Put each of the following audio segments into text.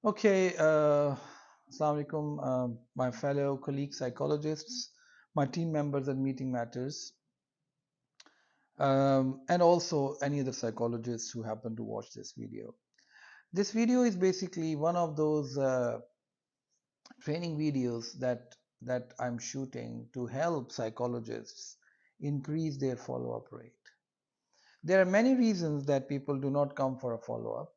Okay, Assalamu alaikum, my fellow colleague psychologists, my team members at Meeting Matters, and also any other psychologists who happen to watch this video. This video is basically one of those training videos that I'm shooting to help psychologists increase their follow-up rate. There are many reasons that people do not come for a follow-up.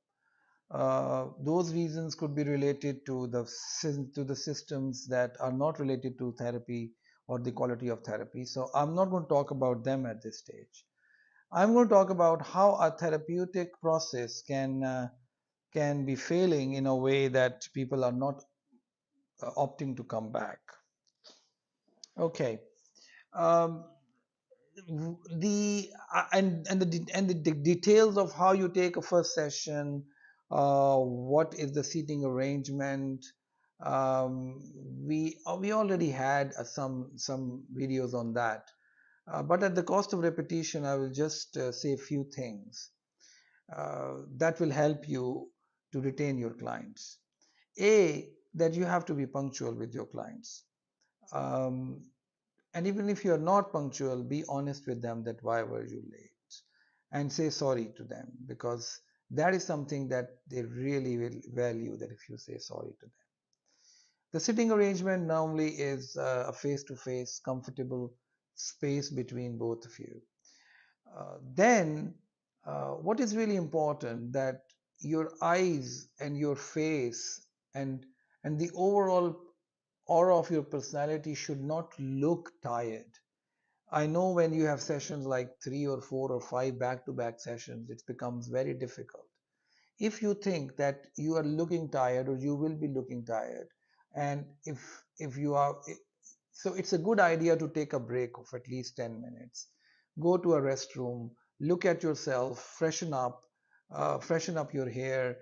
Those reasons could be related to the systems that are not related to therapy or the quality of therapy. So I'm not going to talk about them at this stage. I'm going to talk about how a therapeutic process can be failing in a way that people are not opting to come back. Okay. Um, the details of how you take a first session, what is the seating arrangement. We already had some videos on that, but at the cost of repetition, I will just say a few things that will help you to retain your clients. A, that you have to be punctual with your clients. Um, and even if you're not punctual, be honest with them that why were you late and say sorry to them, because that is something that they really will value, that if you say sorry to them. The sitting arrangement normally is a face-to-face, comfortable space between both of you. Then what is really important, that your eyes and your face and the overall aura of your personality should not look tired. I know when you have sessions like 3 or 4 or 5 back-to-back sessions, it becomes very difficult. If you think that you are looking tired or you will be looking tired, and if you are, so it's a good idea to take a break of at least 10 minutes. Go to a restroom, look at yourself, freshen up your hair,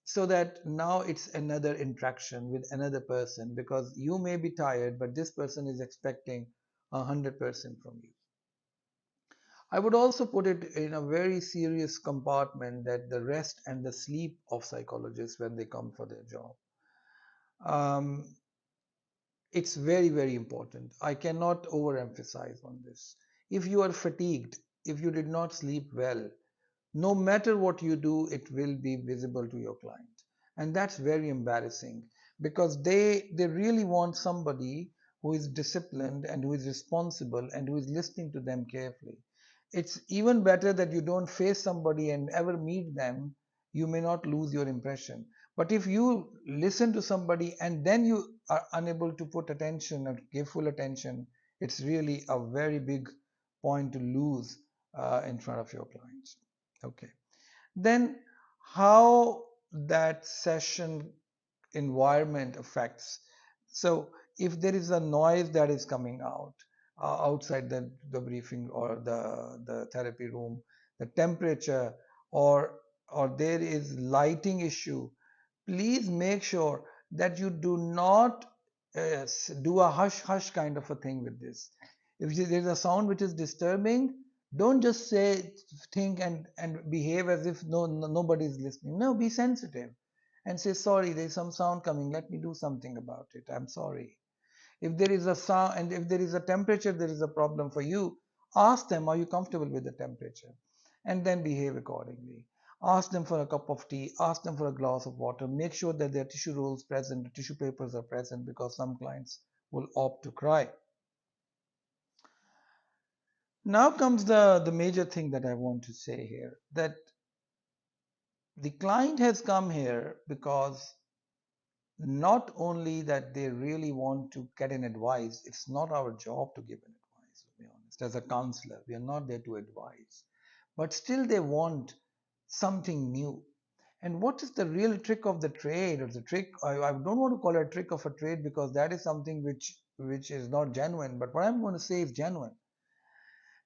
so that now it's another interaction with another person, because you may be tired, but this person is expecting 100% from you. I would also put it in a very serious compartment, that the rest and the sleep of psychologists when they come for their job. Um, it's very, very important. I cannot overemphasize on this. If you are fatigued, if you did not sleep well, no matter what you do, it will be visible to your client. And that's very embarrassing, because they really want somebody who is disciplined and who is responsible and who is listening to them carefully. It's even better that you don't face somebody and ever meet them. You may not lose your impression. But if you listen to somebody and then you are unable to put attention or give full attention, it's really a very big point to lose in front of your clients. Okay. Then how that session environment affects. So if there is a noise that is coming out outside the briefing or the therapy room, the temperature, or there is lighting issue, please make sure that you do not do a hush hush kind of a thing with this. If there's a sound which is disturbing, don't just say, think and behave as if nobody is listening. No, be sensitive and say, sorry, there's some sound coming, let me do something about it, I'm sorry. If there is a sound and if there is a temperature, there is a problem for you, ask them, are you comfortable with the temperature? And then behave accordingly. Ask them for a cup of tea, ask them for a glass of water, make sure that their tissue rolls present, tissue papers are present, because some clients will opt to cry. Now comes the major thing that I want to say here, that the client has come here because not only that they really want to get an advice. It's not our job to give an advice, to be honest. As a counselor, we are not there to advise, but still they want something new. And what is the real trick of the trade, or the trick? I don't want to call it a trick of a trade, because that is something which is not genuine. But what I'm going to say is genuine,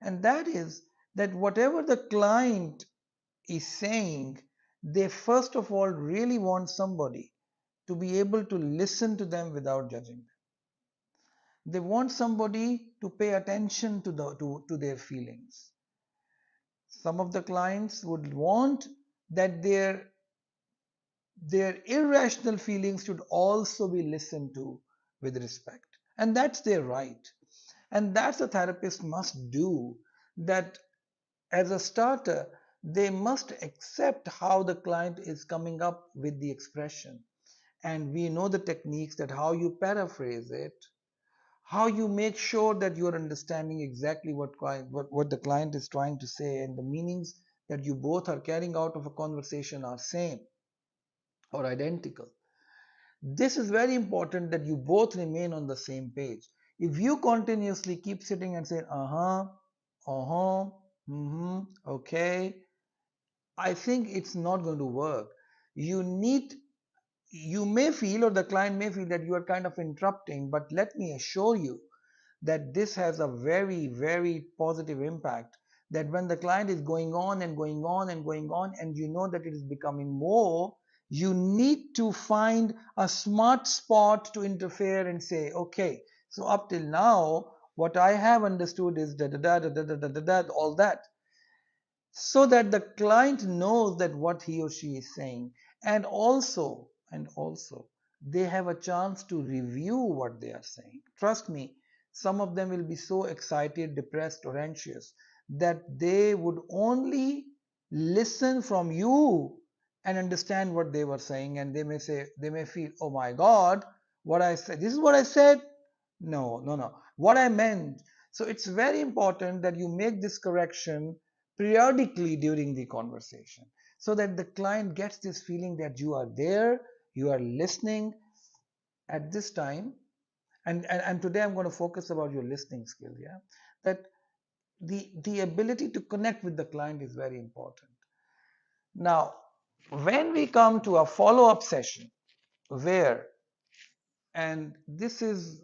and that is that whatever the client is saying, they first of all really want somebody to be able to listen to them without judging them. They want somebody to pay attention to their feelings. Some of the clients would want that their Their irrational feelings should also be listened to with respect. And that's their right. And that's a therapist must do. That as a starter, they must accept how the client is coming up with the expression. And we know the techniques, that how you paraphrase it, how you make sure that you're understanding exactly what the client is trying to say, and the meanings that you both are carrying out of a conversation are same or identical. This is very important, that you both remain on the same page. If you continuously keep sitting and saying, mm-hmm, okay, I think it's not going to work. You need, you may feel, or the client may feel, that you are kind of interrupting, but let me assure you that this has a very, very positive impact. That when the client is going on and going on and going on, and you know that it is becoming more, you need to find a smart spot to interfere and say, okay, so up till now, what I have understood is da da da da da da da da, all that, so that the client knows that what he or she is saying. And also they have a chance to review what they are saying. Trust me, some of them will be so excited, depressed, or anxious that they would only listen from you and understand what they were saying, and they may feel, oh my god, what I said, this is what I said, no, no, no, what I meant. So it's very important that you make this correction periodically during the conversation, so that the client gets this feeling that you are there, you are listening at this time. And today I'm going to focus about your listening skill. Yeah, that the ability to connect with the client is very important. Now, when we come to a follow-up session, where, and this is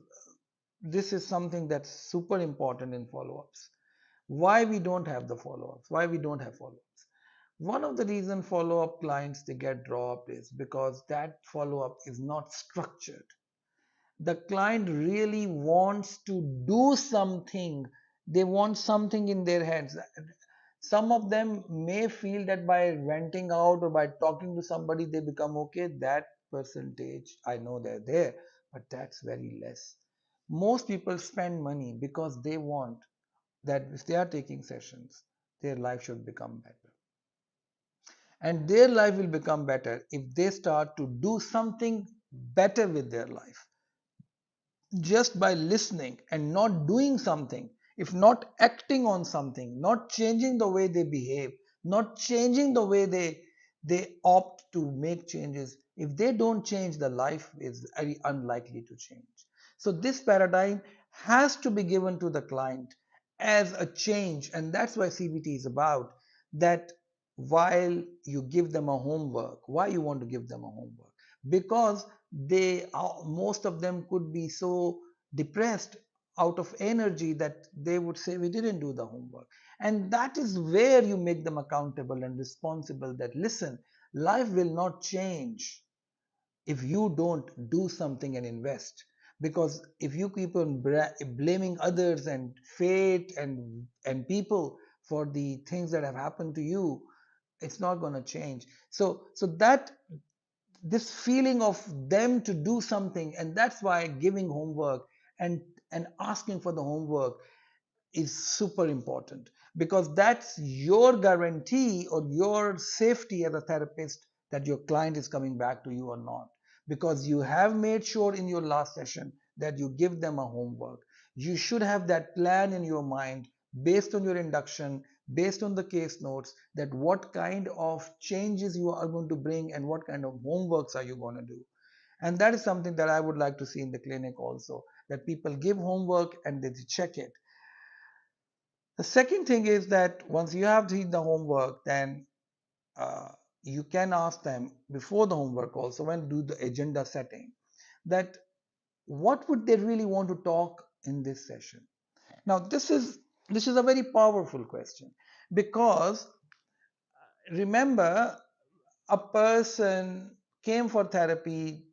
something that's super important in follow-ups. Why we don't have the follow-ups? Why we don't have follow-ups? One of the reason follow-up clients they get dropped is because that follow-up is not structured. The client really wants to do something. They want something in their heads. Some of them may feel that by renting out or by talking to somebody they become okay. That percentage, I know they're there, but that's very less. Most people spend money because they want that if they are taking sessions, their life should become better. And their life will become better if they start to do something better with their life. Just by listening and not doing something, if not acting on something, not changing the way they behave, not changing the way they opt to make changes, if they don't change, the life is very unlikely to change. So this paradigm has to be given to the client as a change, and that's why CBT is about. That while you give them a homework, why you want to give them a homework? Because they are, most of them could be so depressed out of energy that they would say we didn't do the homework. And that is where you make them accountable and responsible, that listen, life will not change if you don't do something and invest. Because if you keep on blaming others and fate and people for the things that have happened to you, it's not going to change. So that this feeling of them to do something, and that's why giving homework and and asking for the homework is super important, because that's your guarantee or your safety as a therapist, that your client is coming back to you or not, because you have made sure in your last session that you give them a homework. You should have that plan in your mind, based on your induction, based on the case notes, that what kind of changes you are going to bring and what kind of homeworks are you going to do. And that is something that I would like to see in the clinic also, that people give homework and they check it. The second thing is that once you have done the homework, then uh, you can ask them before the homework also, when do the agenda setting, that what would they really want to talk in this session. Now this is a very powerful question, because remember, a person came for therapy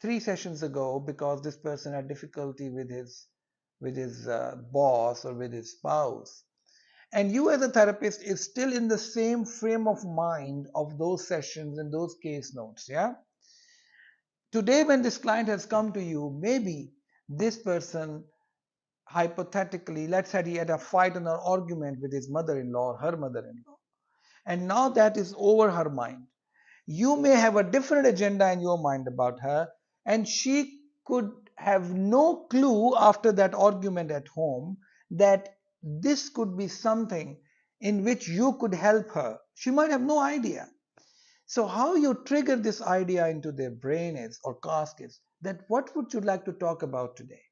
3 sessions ago because this person had difficulty with his boss or with his spouse. And you as a therapist is still in the same frame of mind of those sessions and those case notes. Yeah. Today, when this client has come to you, maybe this person, hypothetically, let's say he had a fight and an argument with his mother-in-law or her mother-in-law, and now that is over her mind. You may have a different agenda in your mind about her, and she could have no clue after that argument at home that this could be something in which you could help her. She might have no idea. So how you trigger this idea into their brain is, or cask is, that what would you like to talk about today?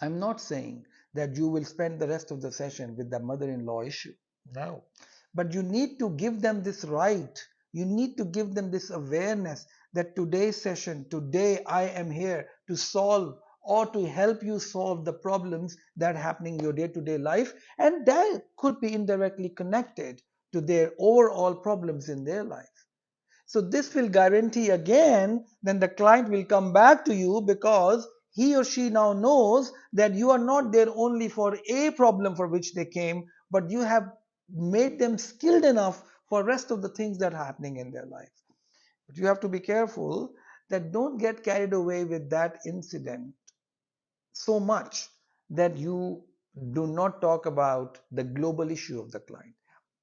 I'm not saying that you will spend the rest of the session with the mother-in-law issue. No. But you need to give them this right. You need to give them this awareness that today's session, today I am here to solve or to help you solve the problems that are happening in your day-to-day life, and that could be indirectly connected to their overall problems in their life. So this will guarantee again, then the client will come back to you because he or she now knows that you are not there only for a problem for which they came, but you have made them skilled enough for rest of the things that are happening in their life. But you have to be careful that don't get carried away with that incident so much that you do not talk about the global issue of the client,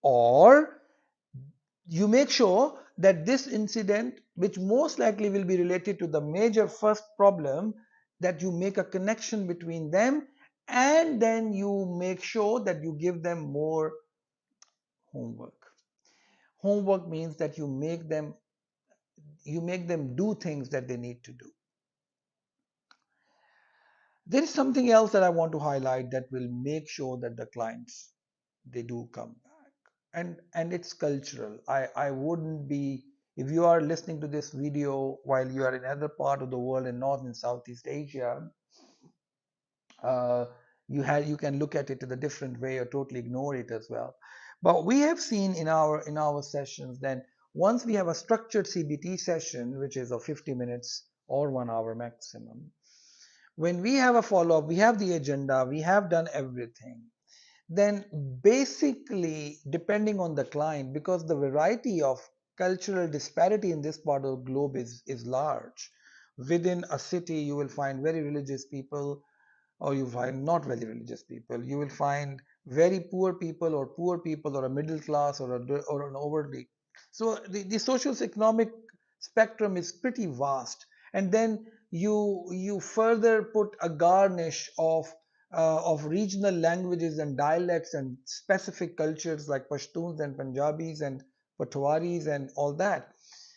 or you make sure that this incident, which most likely will be related to the major first problem, that you make a connection between them, and then you make sure that you give them more homework. Homework means that you make them do things that they need to do. There is something else that I want to highlight that will make sure that the clients, they do come back, and it's cultural. I wouldn't be, if you are listening to this video while you are in other part of the world in North and Southeast Asia, uh, you can look at it in a different way or totally ignore it as well. But we have seen in our sessions that once we have a structured CBT session, which is of 50 minutes or 1 hour maximum, when we have a follow-up, we have the agenda, we have done everything, then basically, depending on the client, because the variety of cultural disparity in this part of the globe is large. Within a city, you will find very religious people, or you find not very religious people. You will find very poor people, or poor people, or a middle class, or an overly. So the social economic spectrum is pretty vast. And then you further put a garnish of regional languages and dialects and specific cultures like Pashtuns and Punjabis and Patwaris and all that.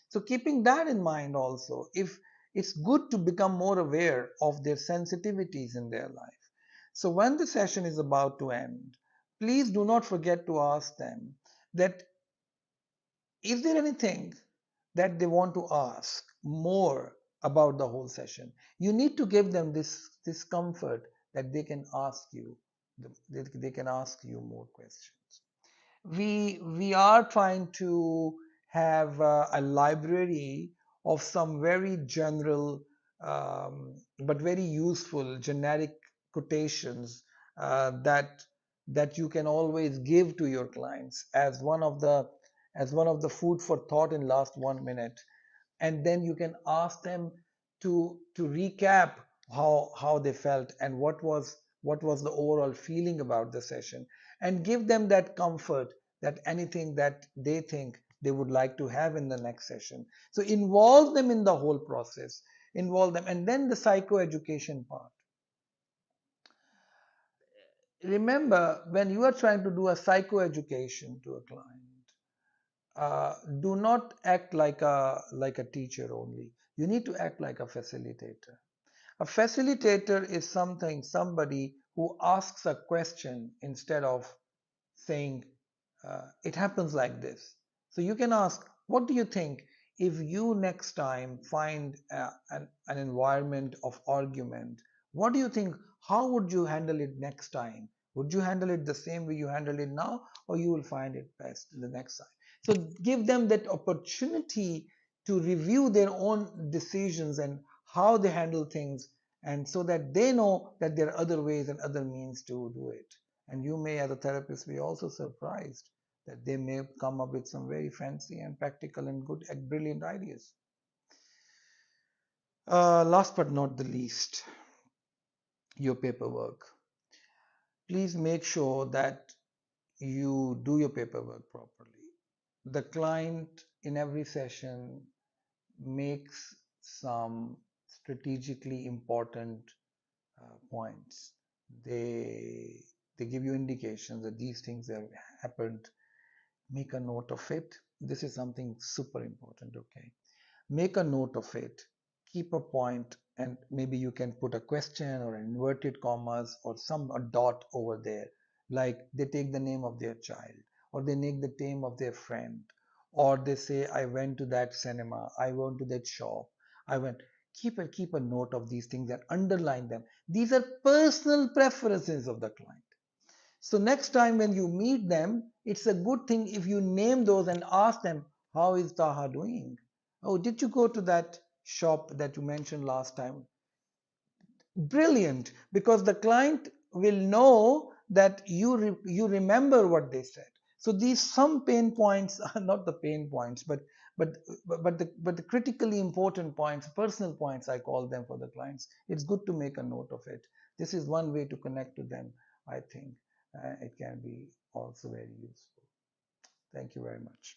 So keeping that in mind also, if it's good to become more aware of their sensitivities in their life. So when the session is about to end, please do not forget to ask them that, is there anything that they want to ask more about the whole session? You need to give them this comfort that they can ask you, they can ask you more questions. We are trying to have a library of some very general but very useful generic quotations that you can always give to your clients as one of the food for thought in last 1 minute, and then you can ask them to recap how they felt and what was the overall feeling about the session, and give them that comfort that anything that they think they would like to have in the next session. So involve them in the whole process, involve them. And then the psychoeducation part. Remember, when you are trying to do a psychoeducation to a client, do not act like a teacher only. You need to act like a facilitator. A facilitator is somebody who asks a question instead of saying, it happens like this. So you can ask, what do you think if you next time find an environment of argument? What do you think? How would you handle it next time? Would you handle it the same way you handle it now, or you will find it best the next time? So give them that opportunity to review their own decisions and how they handle things, and so that they know that there are other ways and other means to do it. And you may, as a therapist, be also surprised that they may come up with some very fancy and practical and good and brilliant ideas. Last but not the least, your paperwork. Please make sure that you do your paperwork properly. The client in every session makes some strategically important points. They they give you indications that these things have happened. Make a note of it. This is something super important. Okay, make a note of it, keep a point, and maybe you can put a question or inverted commas or some a dot over there, like they take the name of their child, or they take the name of their friend, or they say, I went to that cinema, I went to that shop, I went. Keep a note of these things and underline them. These are personal preferences of the client. So next time when you meet them, it's a good thing if you name those and ask them, how is Taha doing? Oh, did you go to that shop that you mentioned last time? Brilliant, because the client will know that you remember what they said. So these some pain points are not the pain points, but but the critically important points, personal points, I call them, for the clients. It's good to make a note of it. This is one way to connect to them. I think it can be also very useful. Thank you very much.